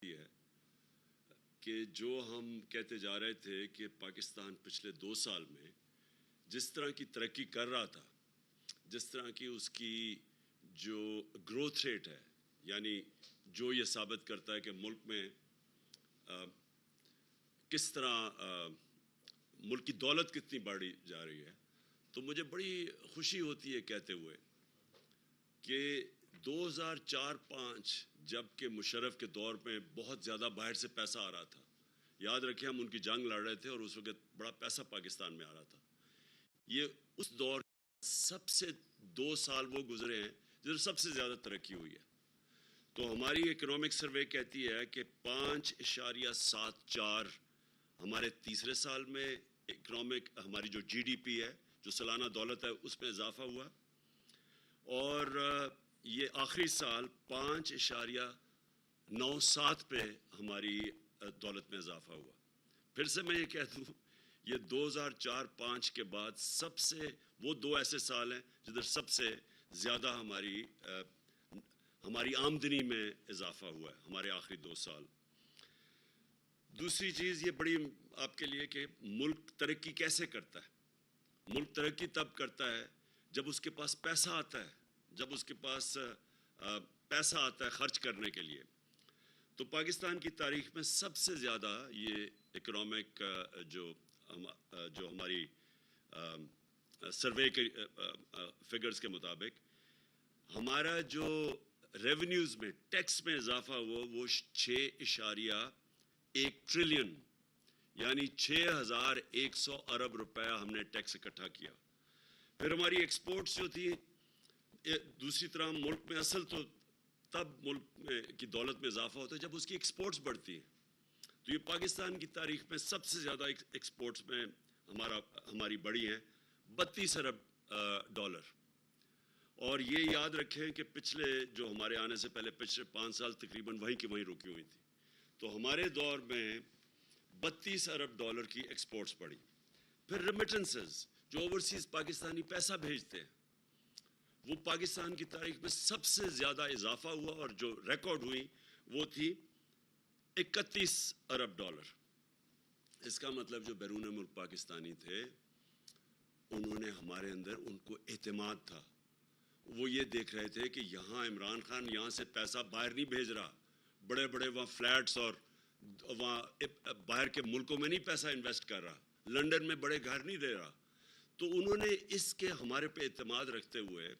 ہے کہ جو ہم کہتے جا رہے تھے کہ پاکستان پچھلے 2 سال میں جس طرح کی ترقی کر رہا تھا، جس طرح کی اس کی جو گروتھ ریٹ ہے، یعنی جو یہ ثابت کرتا ہے کہ ملک میں کس طرح ملک کی دولت کتنی بڑھی جا رہی ہے، تو مجھے بڑی خوشی ہوتی ہے کہتے ہوئے کہ 2004-05 جب کہ مشرف کے دور میں بہت زیادہ باہر سے پیسہ آ رہا تھا، یاد رکھیں ہم ان کی جنگ لڑ رہے تھے اور اس وقت بڑا پیسہ پاکستان میں آ رہا تھا. یہ اس دور سب سے 2 سال وہ گزرے ہیں جب سب سے زیادہ ترقی ہوئی ہے. تو ہماری اکنامک سروے کہتی ہے کہ 5.74 ہمارے تیسرے سال میں اکنامک ہماری جو جی ڈی پی ہے، جو سالانہ دولت ہے، اس میں اضافہ ہوا، اور یہ آخری سال 5.97 پہ ہماری دولت میں اضافہ ہوا. پھر سے میں یہ کہہ دوں، یہ 2004-05 کے بعد سب سے وہ 2 ایسے سال ہیں جدھر سب سے زیادہ ہماری آمدنی میں اضافہ ہوا ہے، ہمارے آخری 2 سال. دوسری چیز یہ بڑی آپ کے لیے کہ ملک ترقی کیسے کرتا ہے. ملک ترقی تب کرتا ہے جب اس کے پاس پیسہ آتا ہے، جب اس کے پاس پیسہ آتا ہے خرچ کرنے کے لیے. تو پاکستان کی تاریخ میں سب سے زیادہ یہ اکنامک جو ہماری سروے کے فگرز کے مطابق ہمارا جو ریونیوز میں ٹیکس میں اضافہ ہوا وہ 6.1 ٹریلین یعنی 6100 ارب روپیہ ہم نے ٹیکس اکٹھا کیا. پھر ہماری ایکسپورٹس جو تھی، دوسری طرح ملک میں اصل تو تب ملک میں کی دولت میں اضافہ ہوتا ہے جب اس کی ایکسپورٹس بڑھتی ہیں. تو یہ پاکستان کی تاریخ میں سب سے زیادہ ایکسپورٹس میں ہماری بڑھی ہیں 32 ارب ڈالر. اور یہ یاد رکھیں کہ پچھلے جو ہمارے آنے سے پہلے پچھلے 5 سال تقریباً وہیں کی وہیں رکی ہوئی تھی. تو ہمارے دور میں 32 ارب ڈالر کی ایکسپورٹس بڑھی. پھر ریمیٹنسز جو اوورسیز پاکستانی پیسہ بھیجتے ہیں، وہ پاکستان کی تاریخ میں سب سے زیادہ اضافہ ہوا، اور جو ریکارڈ ہوئی وہ تھی 31 ارب ڈالر. اس کا مطلب جو بیرون ملک پاکستانی تھے انہوں نے ہمارے اندر ان کو اعتماد تھا. وہ یہ دیکھ رہے تھے کہ یہاں عمران خان یہاں سے پیسہ باہر نہیں بھیج رہا، بڑے بڑے وہاں فلیٹس اور وہاں باہر کے ملکوں میں نہیں پیسہ انویسٹ کر رہا، لنڈن میں بڑے گھر نہیں دے رہا. تو انہوں نے اس کے ہمارے پہ اعتماد رکھتے ہوئے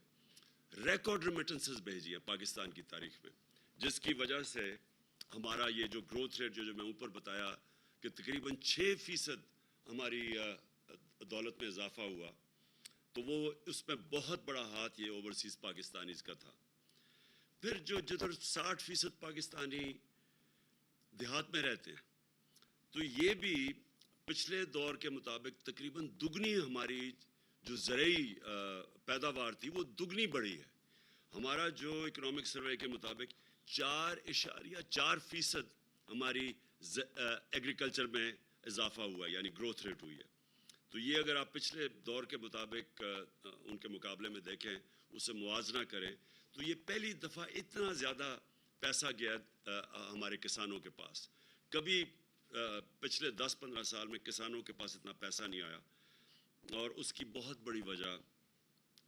ریکارڈ ریمیٹنسز بھیجی ہیں پاکستان کی تاریخ میں، جس کی وجہ سے ہمارا یہ جو گروتھ ریٹ جو میں اوپر بتایا کہ تقریباً 6% ہماری دولت میں اضافہ ہوا، تو وہ اس میں بہت بڑا ہاتھ یہ اوورسیز پاکستانیز کا تھا. پھر جدھر 60% پاکستانی دیہات میں رہتے ہیں، تو یہ بھی پچھلے دور کے مطابق تقریباً دگنی ہماری جو زرعی پیداوار تھی وہ دگنی بڑھی ہے. ہمارا جو اکنامک سروے کے مطابق 4.4% ہماری ایگریکلچر میں اضافہ ہوا ہے، یعنی گروتھ ریٹ ہوئی ہے. تو یہ اگر آپ پچھلے دور کے مطابق ان کے مقابلے میں دیکھیں، اسے موازنہ کریں، تو یہ پہلی دفعہ اتنا زیادہ پیسہ گیا ہمارے کسانوں کے پاس. کبھی پچھلے 10-15 سال میں کسانوں کے پاس اتنا پیسہ نہیں آیا، اور اس کی بہت بڑی وجہ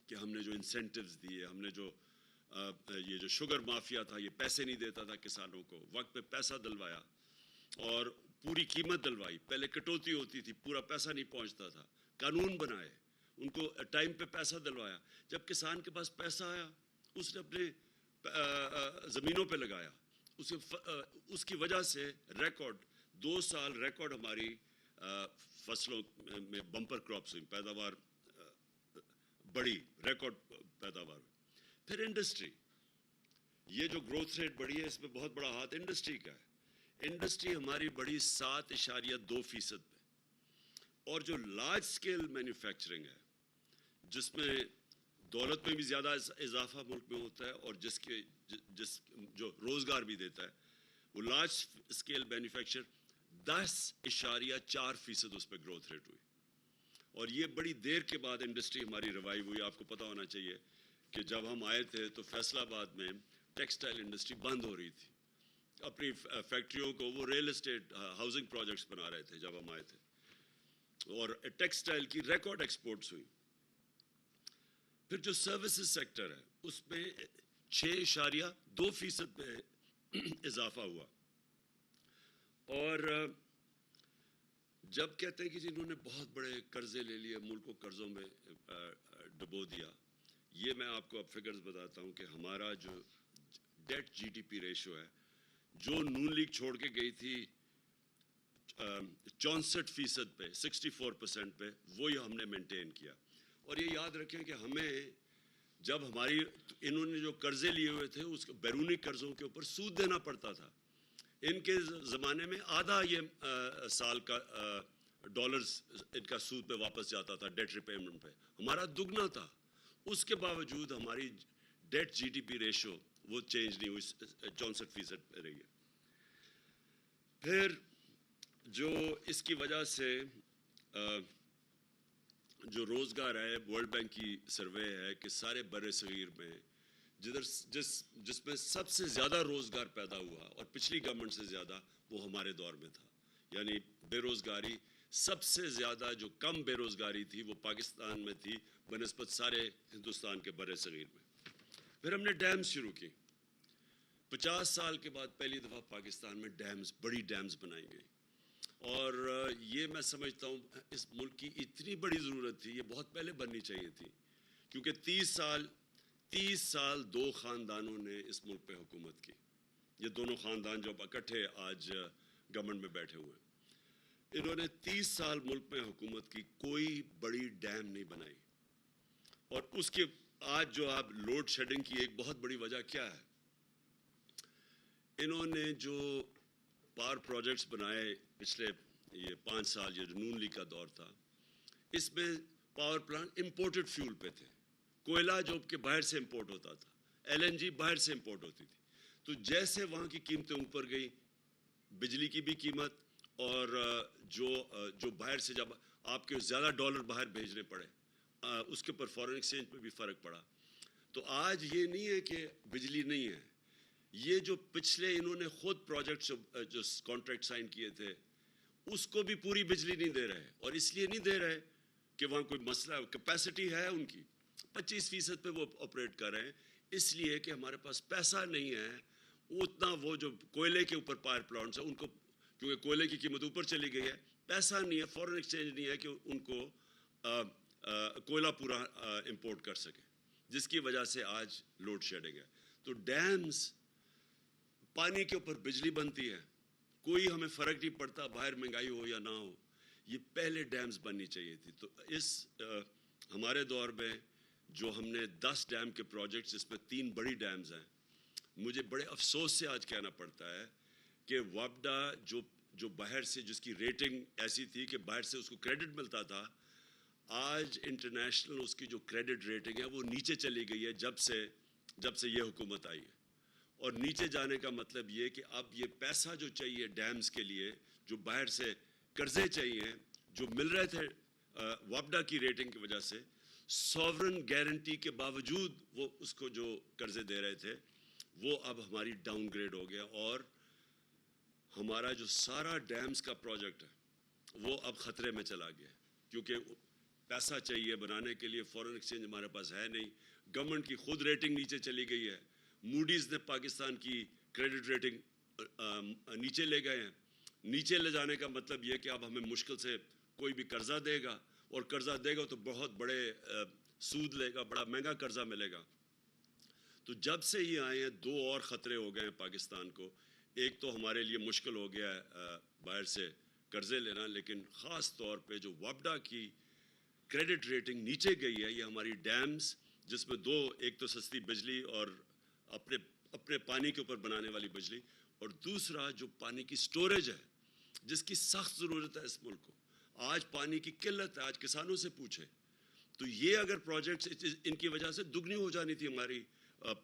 کہ ہم نے جو انسینٹیوز دیے، ہم نے جو یہ جو شوگر مافیا تھا یہ پیسے نہیں دیتا تھا کسانوں کو، وقت پہ پیسہ دلوایا اور پوری قیمت دلوائی. پہلے کٹوتی ہوتی تھی، پورا پیسہ نہیں پہنچتا تھا، قانون بنائے، ان کو ٹائم پہ پیسہ دلوایا. جب کسان کے پاس پیسہ آیا اس نے اپنے زمینوں پہ لگایا، اس کی وجہ سے ریکارڈ 2 سال ریکارڈ ہماری فصلوں میں بمپر کراپس ہوئی، پیداوار بڑی، ریکارڈ پیداوار ہوئی. پھر انڈسٹری، یہ جو گروتھ ریٹ بڑھی ہے اس میں بہت بڑا ہاتھ انڈسٹری کا ہے. انڈسٹری ہماری بڑی 7.2% پہ، اور جو لارج سکیل مینوفیکچرنگ ہے جس میں دولت میں بھی زیادہ اضافہ ملک میں ہوتا ہے اور جس جو روزگار بھی دیتا ہے، وہ لارج سکیل مینوفیکچر 10.4% اس پہ گروتھ ریٹ ہوئی. اور یہ بڑی دیر کے بعد انڈسٹری ہماری ریوائیو ہوئی. آپ کو پتہ ہونا چاہیے کہ جب ہم آئے تھے تو فیصل آباد میں ٹیکسٹائل انڈسٹری بند ہو رہی تھی. اپنی فیکٹریوں کو وہ ریل اسٹیٹ ہاؤسنگ پروجیکٹس بنا رہے تھے جب ہم آئے تھے، اور ٹیکسٹائل کی ریکارڈ ایکسپورٹس ہوئی. پھر جو سروسز سیکٹر ہے اس میں 6.2% پہ اضافہ ہوا. اور جب کہتے ہیں کہ جنہوں نے بہت بڑے قرضے لے لیے، ملک کو قرضوں میں ڈبو دیا، یہ میں آپ کو اب فگرز بتاتا ہوں کہ ہمارا جو debt G D P ratio ہے، جو نون لیگ چھوڑ کے گئی تھی 64% پہ، 64% پہ، وہی ہم نے مینٹین کیا. اور یہ یاد رکھیں کہ ہمیں جب ہماری انہوں نے جو قرضے لیے ہوئے تھے اس بیرونی قرضوں کے اوپر سود دینا پڑتا تھا. ان کے زمانے میں آدھا یہ سال کا ڈالرز ان کا سود پہ واپس جاتا تھا ڈیٹ ریپیمنٹ پہ، ہمارا دگنا تھا. اس کے باوجود ہماری debt G D P ratio وہ چینج نہیں ہوئی، 64% پہ رہی ہے. پھر جو اس کی وجہ سے جو روزگار ہے، ورلڈ بینک کی سروے ہے کہ سارے بر صغیر میں جس میں سب سے زیادہ روزگار پیدا ہوا اور پچھلی گورنمنٹ سے زیادہ، وہ ہمارے دور میں تھا. یعنی بے روزگاری سب سے زیادہ جو کم بے روزگاری تھی وہ پاکستان میں تھی بنسبت سارے ہندوستان کے بر صغیر میں. پھر ہم نے ڈیمز شروع کی. 50 سال کے بعد پہلی دفعہ پاکستان میں ڈیمز، بڑی ڈیمز بنائی گئی. اور یہ میں سمجھتا ہوں اس ملک کی اتنی بڑی ضرورت تھی، یہ بہت پہلے بننی چاہیے تھی، کیونکہ 30 سال 2 خاندانوں نے اس ملک پہ حکومت کی. یہ دونوں خاندان جو اکٹھے آج گورنمنٹ میں بیٹھے ہوئے ہیں، انہوں نے 30 سال ملک میں حکومت کی، کوئی بڑی ڈیم نہیں بنائی. اور اس کے آج جو آپ لوڈ شیڈنگ کی ایک بہت بڑی وجہ کیا ہے؟ انہوں نے جو پاور پروجیکٹس بنائے پچھلے یہ 5 سال، یہ نون لیگ کا دور تھا، اس میں پاور پلانٹ امپورٹڈ فیول پہ تھے. کوئلہ جو کہ باہر سے امپورٹ ہوتا تھا، ایل این جی باہر سے امپورٹ ہوتی تھی. تو جیسے وہاں کی قیمتیں اوپر گئی، بجلی کی بھی قیمت، اور جو باہر سے جب آپ کے زیادہ ڈالر باہر بھیجنے پڑے، اس کے اوپر فارن ایکسچینج پہ بھی فرق پڑا. تو آج یہ نہیں ہے کہ بجلی نہیں ہے، یہ جو پچھلے انہوں نے خود پروجیکٹ جو کانٹریکٹ سائن کیے تھے اس کو بھی پوری بجلی نہیں دے رہے. اور اس لیے نہیں دے رہے کہ وہاں کوئی مسئلہ، کیپیسٹی ہے ان کی 25% پہ وہ آپریٹ کر رہے ہیں، اس لیے کہ ہمارے پاس پیسہ نہیں ہے اتنا. وہ جو کوئلے کے اوپر پاور پلانٹس ہیں ان کو، کیونکہ کوئلے کی قیمت اوپر چلی گئی ہے، پیسہ نہیں ہے، فارن ایکسچینج نہیں ہے کہ ان کو کوئلہ پورا امپورٹ کر سکے، جس کی وجہ سے آج لوڈ شیڈنگ ہے. تو ڈیمز، پانی کے اوپر بجلی بنتی ہے، کوئی ہمیں فرق نہیں پڑتا باہر مہنگائی ہو یا نہ ہو، یہ پہلے ڈیمز بننی چاہیے تھی. تو اس ہمارے دور میں جو ہم نے 10 ڈیم کے پروجیکٹس، اس میں 3 بڑی ڈیمز ہیں، مجھے بڑے افسوس سے آج کہنا پڑتا ہے کہ وابڈا جو باہر سے، جس کی ریٹنگ ایسی تھی کہ باہر سے اس کو کریڈٹ ملتا تھا، آج انٹرنیشنل اس کی جو کریڈٹ ریٹنگ ہے وہ نیچے چلی گئی ہے جب سے یہ حکومت آئی ہے. اور نیچے جانے کا مطلب یہ کہ اب یہ پیسہ جو چاہیے ڈیمز کے لیے، جو باہر سے قرضے چاہیے جو مل رہے تھے وابڈا کی ریٹنگ کی وجہ سے، سوورن گارنٹی کے باوجود وہ اس کو جو قرضے دے رہے تھے، وہ اب ہماری ڈاؤن گریڈ ہو گیا. اور ہمارا جو سارا ڈیمز کا پروجیکٹ ہے وہ اب خطرے میں چلا گیا، کیونکہ پیسہ چاہیے بنانے کے لیے، فارن ایکسچینج ہمارے پاس ہے نہیں، گورنمنٹ کی خود ریٹنگ نیچے چلی گئی ہے، موڈیز نے پاکستان کی کریڈٹ ریٹنگ نیچے لے گئے ہیں. نیچے لے جانے کا مطلب یہ کہ اب ہمیں مشکل سے کوئی بھی قرضہ دے گا، اور قرضہ دے گا تو بہت بڑے سود لے گا، بڑا مہنگا قرضہ ملے گا. تو جب سے یہ آئے ہیں 2 اور خطرے ہو گئے ہیں پاکستان کو. ایک تو ہمارے لیے مشکل ہو گیا ہے باہر سے قرضے لینا، لیکن خاص طور پہ جو وابڈا کی کریڈٹ ریٹنگ نیچے گئی ہے، یہ ہماری ڈیمز، جس میں 2، ایک تو سستی بجلی اور اپنے پانی کے اوپر بنانے والی بجلی، اور دوسرا جو پانی کی سٹوریج ہے جس کی سخت ضرورت ہے اس ملک کو. آج پانی کی قلت ہے، آج کسانوں سے پوچھے تو یہ اگر پروجیکٹس ان کی وجہ سے دگنی ہو جانی تھی ہماری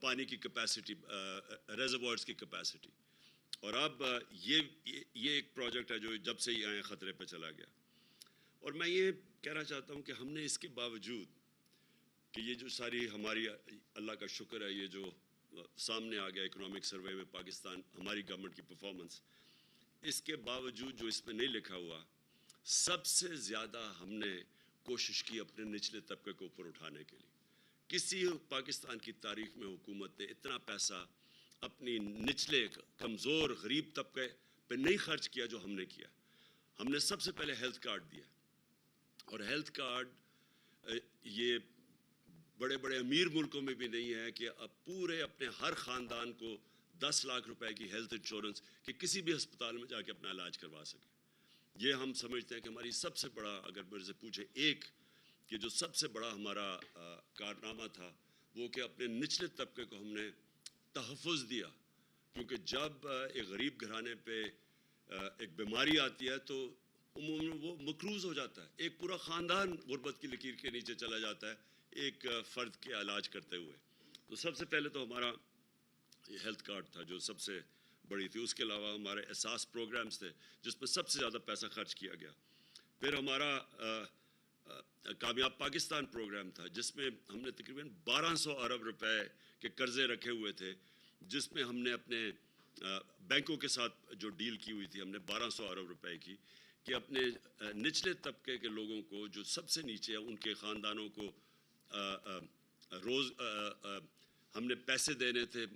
پانی کی کیپیسٹی، ریزروائرز کی کیپیسٹی. اور اب یہ ایک پروجیکٹ ہے جو جب سے یہ آئے خطرے پہ چلا گیا. اور میں یہ کہنا چاہتا ہوں کہ ہم نے اس کے باوجود کہ یہ جو ساری ہماری، اللہ کا شکر ہے، یہ جو سامنے آ گیا اکنامک سروے میں پاکستان ہماری گورنمنٹ کی پرفارمنس، اس کے باوجود جو اس میں نہیں لکھا ہوا، سب سے زیادہ ہم نے کوشش کی اپنے نچلے طبقے کو اوپر اٹھانے کے لیے. کسی پاکستان کی تاریخ میں حکومت نے اتنا پیسہ اپنی نچلے کمزور غریب طبقے پہ نہیں خرچ کیا جو ہم نے کیا. ہم نے سب سے پہلے ہیلتھ کارڈ دیا، اور ہیلتھ کارڈ یہ بڑے بڑے امیر ملکوں میں بھی نہیں ہے کہ اب پورے اپنے ہر خاندان کو 10 لاکھ روپے کی ہیلتھ انشورنس کہ کسی بھی ہسپتال میں جا کے اپنا علاج کروا سکے. یہ ہم سمجھتے ہیں کہ ہماری سب سے بڑا، اگر میرے سے پوچھے ایک کہ جو سب سے بڑا ہمارا کارنامہ تھا، وہ کہ اپنے نچلے طبقے کو ہم نے تحفظ دیا. کیونکہ جب ایک غریب گھرانے پہ ایک بیماری آتی ہے تو عموماً وہ مقروض ہو جاتا ہے، ایک پورا خاندان غربت کی لکیر کے نیچے چلا جاتا ہے ایک فرد کے علاج کرتے ہوئے. تو سب سے پہلے تو ہمارا یہ ہیلتھ کارڈ تھا جو سب سے بڑی تھی. اس کے علاوہ ہمارے احساس پروگرامز تھے جس پہ سب سے زیادہ پیسہ خرچ کیا گیا. پھر ہمارا کامیاب پاکستان پروگرام تھا جس میں ہم نے تقریباً 1200 ارب روپے کے قرضے رکھے ہوئے تھے، جس میں ہم نے اپنے بینکوں کے ساتھ جو ڈیل کی ہوئی تھی، ہم نے 1200 ارب روپے کی کہ اپنے نچلے طبقے کے لوگوں کو جو سب سے نیچے ہیں ان کے خاندانوں کو روز ہم نے پیسے دینے تھے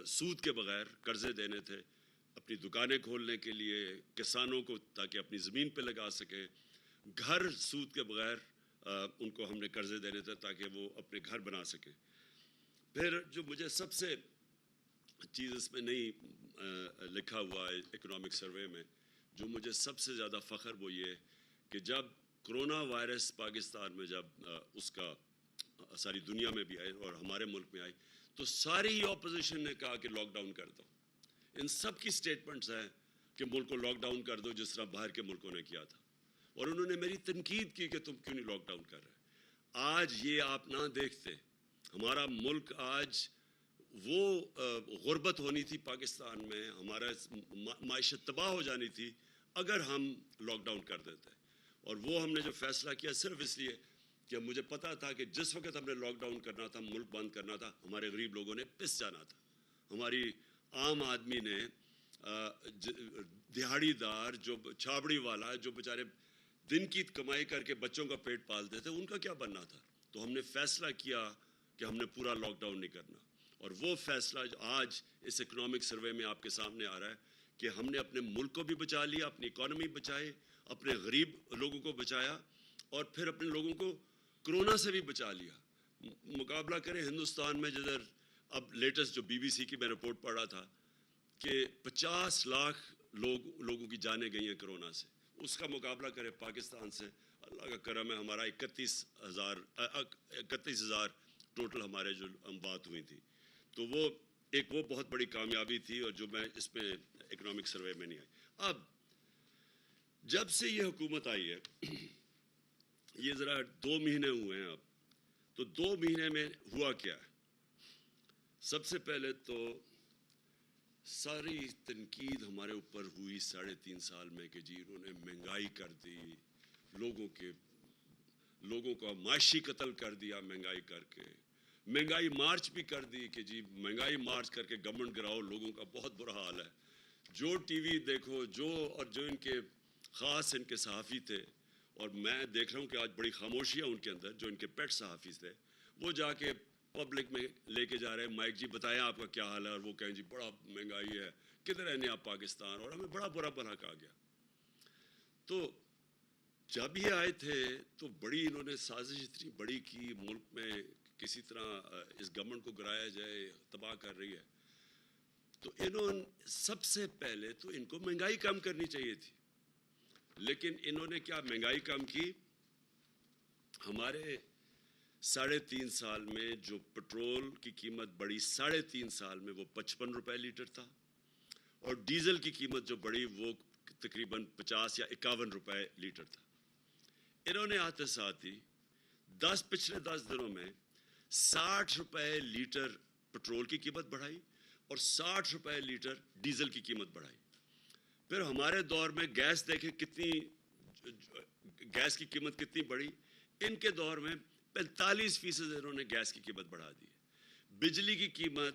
سود کے بغیر، قرضے دینے تھے اپنی دکانیں کھولنے کے لیے، کسانوں کو تاکہ اپنی زمین پہ لگا سکیں، گھر سود کے بغیر ان کو ہم نے قرضے دینے تھے تاکہ وہ اپنے گھر بنا سکیں. پھر جو مجھے سب سے چیز اس میں نہیں لکھا ہوا ہے اکنامک سروے میں، جو مجھے سب سے زیادہ فخر وہ یہ کہ جب کرونا وائرس پاکستان میں جب اس کا ساری دنیا میں بھی آئی اور ہمارے ملک میں آئی تو ساری اپوزیشن نے کہا کہ لاک ڈاؤن کر دو. ان سب کی سٹیٹمنٹس ہیں کہ ملک کو لاک ڈاؤن کر دو جس طرح باہر کے ملکوں نے کیا تھا. اور انہوں نے میری تنقید کی کہ تم کیوں نہیں لاک ڈاؤن کر رہے. آج یہ آپ نہ دیکھتے، ہمارا ملک آج وہ غربت ہونی تھی پاکستان میں، ہمارا معیشت تباہ ہو جانی تھی اگر ہم لاک ڈاؤن کر دیتے. اور وہ ہم نے جو فیصلہ کیا صرف اس لیے کہ مجھے پتا تھا کہ جس وقت ہم نے لاک ڈاؤن کرنا تھا، ملک بند کرنا تھا، ہمارے غریب لوگوں نے پس جانا تھا. ہماری عام آدمی نے، دہاڑی دار، جو چھابڑی والا، جو بیچارے دن کی کمائی کر کے بچوں کا پیٹ پالتے تھے، ان کا کیا بننا تھا. تو ہم نے فیصلہ کیا کہ ہم نے پورا لاک ڈاؤن نہیں کرنا. اور وہ فیصلہ آج اس اکنامک سروے میں آپ کے سامنے آ رہا ہے کہ ہم نے اپنے ملک کو بھی بچا لیا، اپنی اکانومی بچائی، اپنے غریب لوگوں کو بچایا، اور پھر اپنے لوگوں کو کرونا سے بھی بچا لیا. مقابلہ کریں ہندوستان میں، جدھر اب لیٹسٹ جو BBC کی میں رپورٹ پڑھ رہا تھا کہ 50 لاکھ لوگوں کی جانیں گئی ہیں کرونا سے، اس کا مقابلہ کریں پاکستان سے. اللہ کا کرم ہے ہمارا 31,000 ٹوٹل ہمارے جو اموات ہوئی تھی. تو وہ ایک وہ بہت بڑی کامیابی تھی اور جو میں اس میں اکنامک سروے میں نہیں آئی. اب جب سے یہ حکومت آئی ہے، یہ ذرا 2 مہینے ہوئے ہیں اب، تو 2 مہینے میں ہوا کیا ہے؟ سب سے پہلے تو ساری تنقید ہمارے اوپر ہوئی 3.5 سال میں کہ جی انہوں نے مہنگائی کر دی، لوگوں کا معاشی قتل کر دیا مہنگائی کر کے. مہنگائی مارچ بھی کر دی کہ جی مہنگائی مارچ کر کے گورنمنٹ گراؤ، لوگوں کا بہت برا حال ہے. جو ٹی وی دیکھو، اور جو ان کے خاص ان کے صحافی تھے، اور میں دیکھ رہا ہوں کہ آج بڑی خاموشیاں ان کے اندر، جو ان کے پیٹ صحافی تھے، وہ جا کے پبلک میں لے کے جا رہے ہیں مائک، جی بتائیں آپ کا کیا حال ہے، اور وہ کہیں جی بڑا مہنگائی ہے، کدھر رہنے آپ پاکستان، اور ہمیں بڑا برا بھلا کہا گیا. تو جب یہ آئے تھے تو بڑی انہوں نے سازش اتنی بڑی کی، ملک میں کسی طرح اس گورنمنٹ کو گرایا جائے، تباہ کر رہی ہے. تو انہوں سب سے پہلے تو ان کو مہنگائی کم کرنی چاہیے تھی، لیکن انہوں نے کیا مہنگائی کم کی؟ ہمارے 3.5 سال میں جو پٹرول کی قیمت بڑھی 3.5 سال میں، وہ 55 روپے لیٹر تھا، اور ڈیزل کی قیمت جو بڑھی وہ تقریباً 50 یا 51 روپے لیٹر تھا. انہوں نے آتے ساتھ ہی پچھلے 10 دنوں میں 60 روپے لیٹر پٹرول کی قیمت بڑھائی اور 60 روپے لیٹر ڈیزل کی قیمت بڑھائی. پھر ہمارے دور میں گیس دیکھیں گیس کی قیمت کتنی بڑھی. ان کے دور میں 45% انہوں نے گیس کی قیمت بڑھا دی. بجلی کی قیمت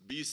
20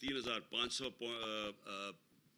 3500